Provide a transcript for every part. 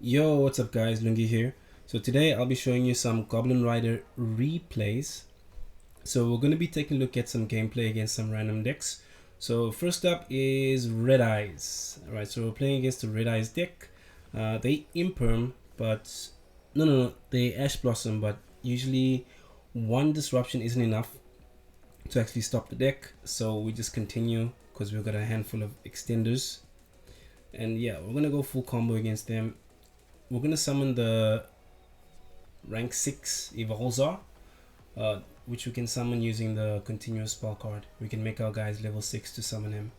Yo, what's up guys, Lun-Gi here. So today I'll be showing you some Goblin Rider replays. So we're going to be taking a look at some gameplay against some random decks. So first up is Red Eyes. Alright, so we're playing against the Red Eyes deck. They Imperm, but no, they Ash Blossom, but usually one disruption isn't enough to actually stop the deck. So we just continue because we've got a handful of extenders. And yeah, we're going to go full combo against them. We're going to summon the rank 6 Evolzar, which we can summon using the continuous spell card. We can make our guys level 6 to summon him.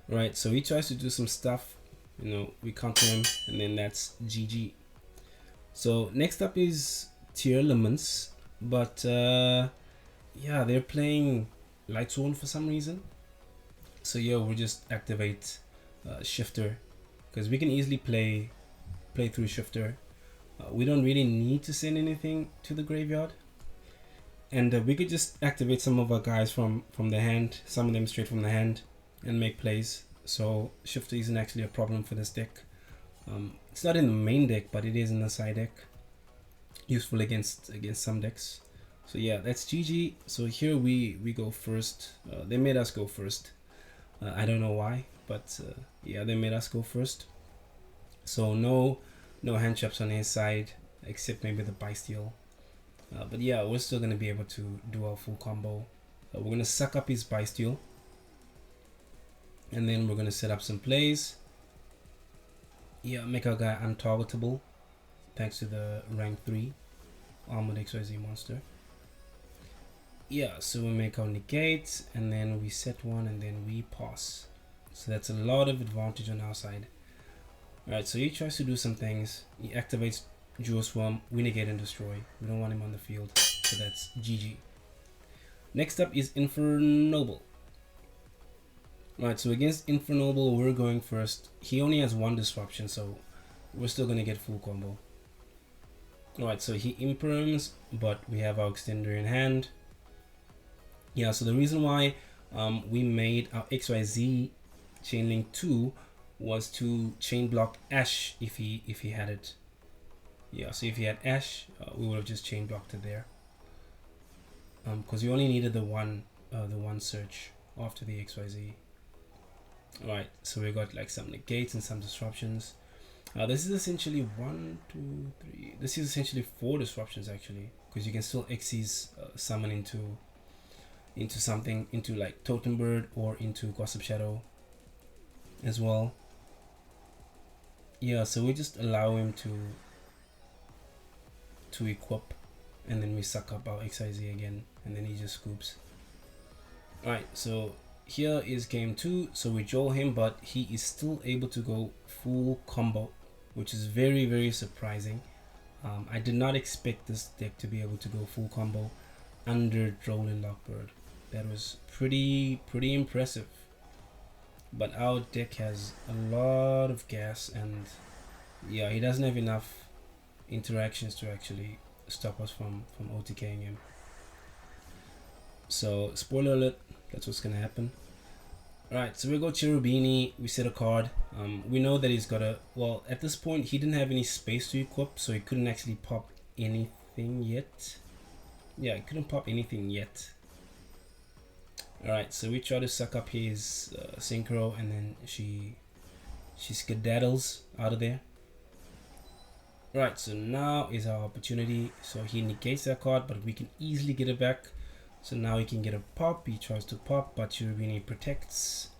Right, so he tries to do some stuff, we counter him, and then that's GG. So next up is Tearlaments, but yeah, they're playing Lightsworn for some reason. So yeah, we'll just activate Shifter, because we can easily play through Shifter. We don't really need to send anything to the graveyard, and we could just activate some of our guys from the hand, summon them straight from the hand, and make plays. So Shifter isn't actually a problem for this deck. It's not in the main deck, but it is in the side deck, useful against some decks. So yeah, that's GG. So here we go first. They made us go first. I don't know why, but yeah, they made us go first. So no hand traps on his side, except maybe the Bysteel. But yeah, we're still going to be able to do our full combo. We're going to suck up his Bysteel. And then we're going to set up some plays. Yeah, make our guy untargetable, thanks to the rank 3 Armored XYZ monster. Yeah, so we make our negates, and then we set one, and then we pass. So that's a lot of advantage on our side. Alright, so he tries to do some things. He activates Jewel Swarm, we negate and destroy. We don't want him on the field, so that's GG. Next up is Infernoble. Alright, so against Infernoble, we're going first. He only has one disruption, so we're still going to get full combo. Alright, so he imperms, but we have our extender in hand. Yeah, so the reason why we made our XYZ Chainlink 2 was to chain block Ash if he had it. Yeah, so if he had Ash, we would have just chain blocked it there. Because we only needed the one search after the XYZ. Alright, so we got like some negates and some disruptions. This is essentially 1, 2, 3. This is essentially 4 disruptions actually, because you can still Xyz summon into something, into like Totem Bird or into Gossip Shadow as well. Yeah, so we just allow him to equip, and then we suck up our XYZ again, and then he just scoops. Alright, so here is game 2. So we draw him, but he is still able to go full combo, which is very, very surprising. I did not expect this deck to be able to go full combo under Droll and Lockbird. That was pretty impressive. But our deck has a lot of gas, and yeah, he doesn't have enough interactions to actually stop us from OTKing him. So spoiler alert, that's what's gonna happen. Alright, so we go Cherubini, we set a card. We know that he's got a, well, at this point he didn't have any space to equip, so he couldn't actually pop anything yet. Yeah, he couldn't pop anything yet. Alright, so we try to suck up his Synchro, and then she skedaddles out of there. Right, so now is our opportunity. So he negates that card, but we can easily get it back. So now he can get a pop. He tries to pop, but Cherubini protects.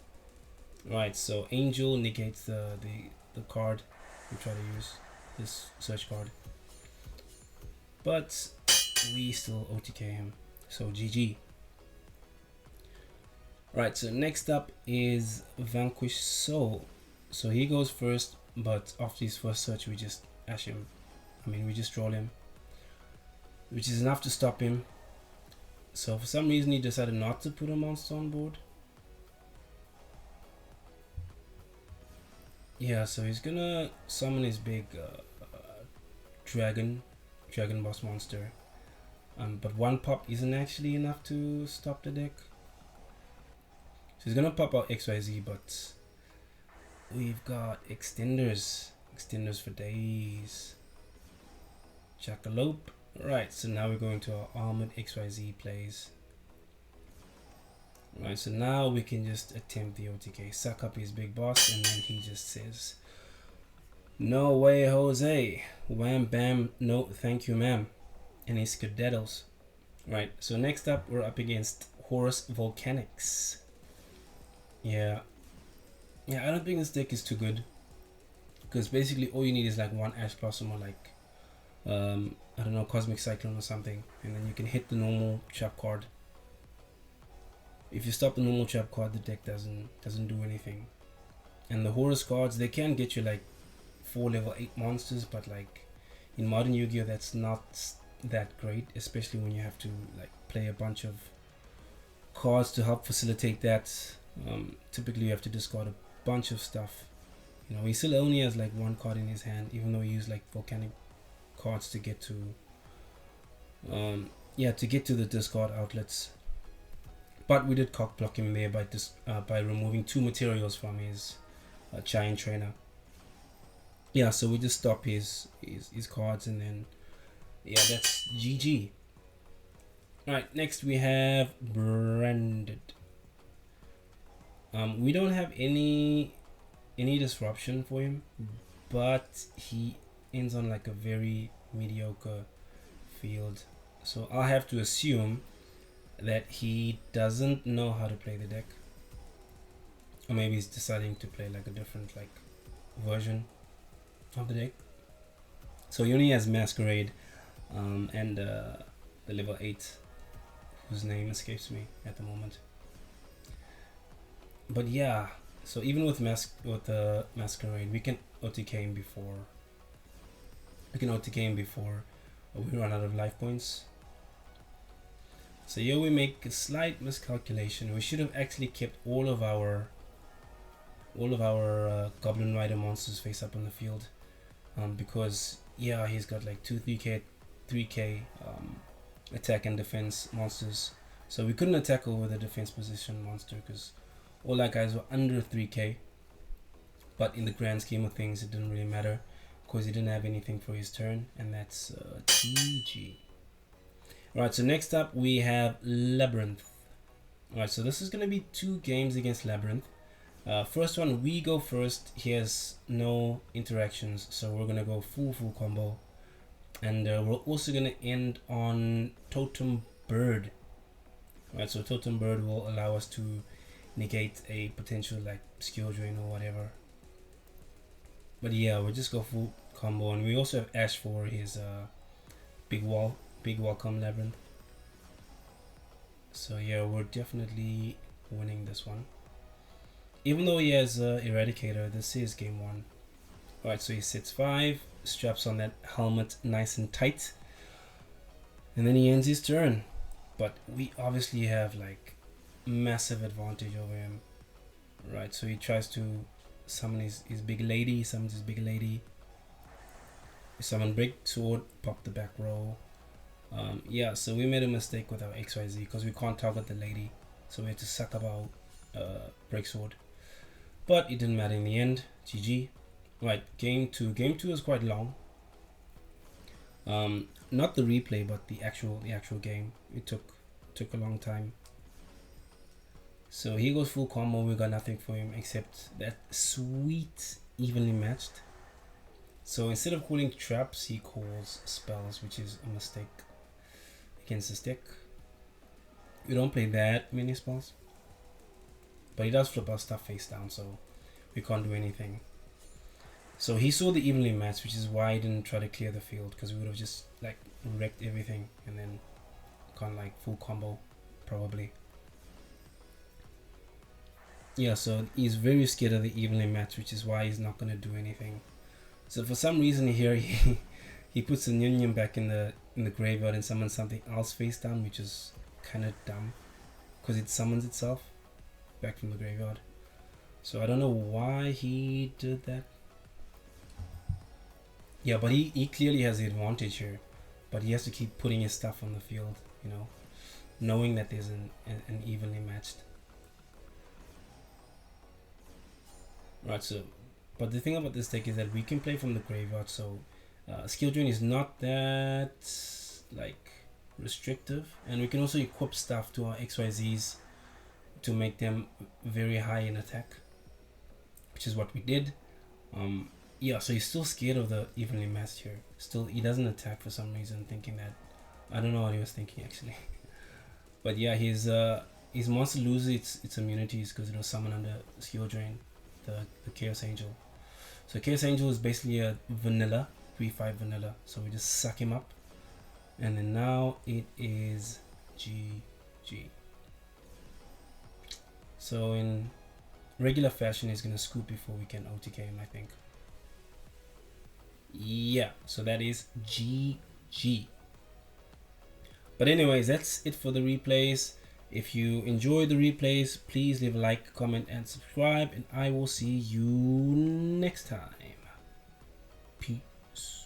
Right, so Angel negates the card we try to use, this search card. But we still OTK him, so GG. Right, so next up is Vanquish Soul. So he goes first, but after his first search, we just Ash him. We just troll him, which is enough to stop him. So for some reason, he decided not to put a monster on board. Yeah, so he's gonna summon his big dragon boss monster. But one pop isn't actually enough to stop the deck. So he's gonna pop out XYZ, but we've got extenders. Extenders for days. Jackalope. Right, so now we're going to our armored XYZ plays. Right, so now we can just attempt the OTK. Suck up his big boss, and then he just says, "No way, Jose. Wham bam, no thank you, ma'am." And his skedaddles. Right, so next up we're up against Horus Volcanics. Yeah, I don't think this deck is too good, because basically all you need is like one Ash Blossom or like I don't know, Cosmic Cyclone or something, and then you can hit the normal trap card. If you stop the normal trap card, the deck doesn't do anything. And the Horus cards, they can get you like 4 level 8 monsters, but like in modern Yu-Gi-Oh that's not that great, especially when you have to like play a bunch of cards to help facilitate that. Typically you have to discard a bunch of stuff. You know, he still only has like 1 card in his hand, even though he used like volcanic cards to get to the discard outlets. But we did cock block him there by removing 2 materials from his giant trainer. Yeah, so we just stop his cards, and then yeah, that's GG. Alright, next we have Branded. We don't have any disruption for him, but he ends on like a very mediocre field. So I'll have to assume that he doesn't know how to play the deck, or maybe he's deciding to play like a different like version of the deck. So he only has Masquerade and the level 8, whose name escapes me at the moment. But yeah, so even with the Masquerade, we can OTK him before. We run out of life points. So here we make a slight miscalculation. We should have actually kept all of our Goblin Rider monsters face up on the field, because yeah, he's got like 2 3k attack and defense monsters. So we couldn't attack over the defense position monster because all our guys were under 3k. But in the grand scheme of things, it didn't really matter because he didn't have anything for his turn, and that's TG. Alright, so next up we have Labyrinth. Alright, so this is going to be 2 games against Labyrinth. First one, we go first. He has no interactions, so we're going to go full combo. And we're also going to end on Totem Bird. Alright, so Totem Bird will allow us to negate a potential like skill drain or whatever. But yeah, we'll just go full combo, and we also have Ash for his big welcome Labyrinth. So yeah, we're definitely winning this one. Even though he has Eradicator, this is game 1. Alright, so he sits 5, straps on that helmet nice and tight, and then he ends his turn. But we obviously have like massive advantage over him. Right, so he tries to summon his big lady, summons his big lady. Summon Break Sword, pop the back row. Yeah, so we made a mistake with our XYZ because we can't target the lady, so we had to suck up our Break Sword. But it didn't matter in the end. GG. Right, game 2. Game 2 is quite long. Not the replay, but the actual game. It took a long time. So he goes full combo. We got nothing for him except that sweet evenly matched. So instead of calling traps, he calls spells, which is a mistake against this deck. We don't play that many spells, but he does flip our stuff face down, so we can't do anything. So he saw the evenly matched, which is why he didn't try to clear the field, because we would have just like wrecked everything and then gone like full combo probably. Yeah, so he's very scared of the evenly matched, which is why he's not going to do anything. So for some reason here he puts the Nyannyan back in the graveyard and summons something else face down, which is kind of dumb because it summons itself back from the graveyard. So I don't know why he did that. Yeah, but he clearly has the advantage here, but he has to keep putting his stuff on the field, you know, knowing that there's an evenly matched. Right, so But the thing about this deck is that we can play from the graveyard, so skill drain is not that like restrictive, and we can also equip stuff to our XYZs to make them very high in attack, which is what we did. Yeah, so he's still scared of the evenly matched here. Still, he doesn't attack for some reason, thinking that, I don't know what he was thinking actually. But yeah, his monster loses its immunities because it was summoned under skill drain, the Chaos Angel. So Chaos Angel is basically a vanilla, 3/5 vanilla. So we just suck him up, and then now it is GG. So in regular fashion, he's gonna scoop before we can OTK him, I think. Yeah, so that is GG. But anyways, that's it for the replays. If you enjoy the replays, please leave a like, comment, and subscribe, and I will see you next time. Peace.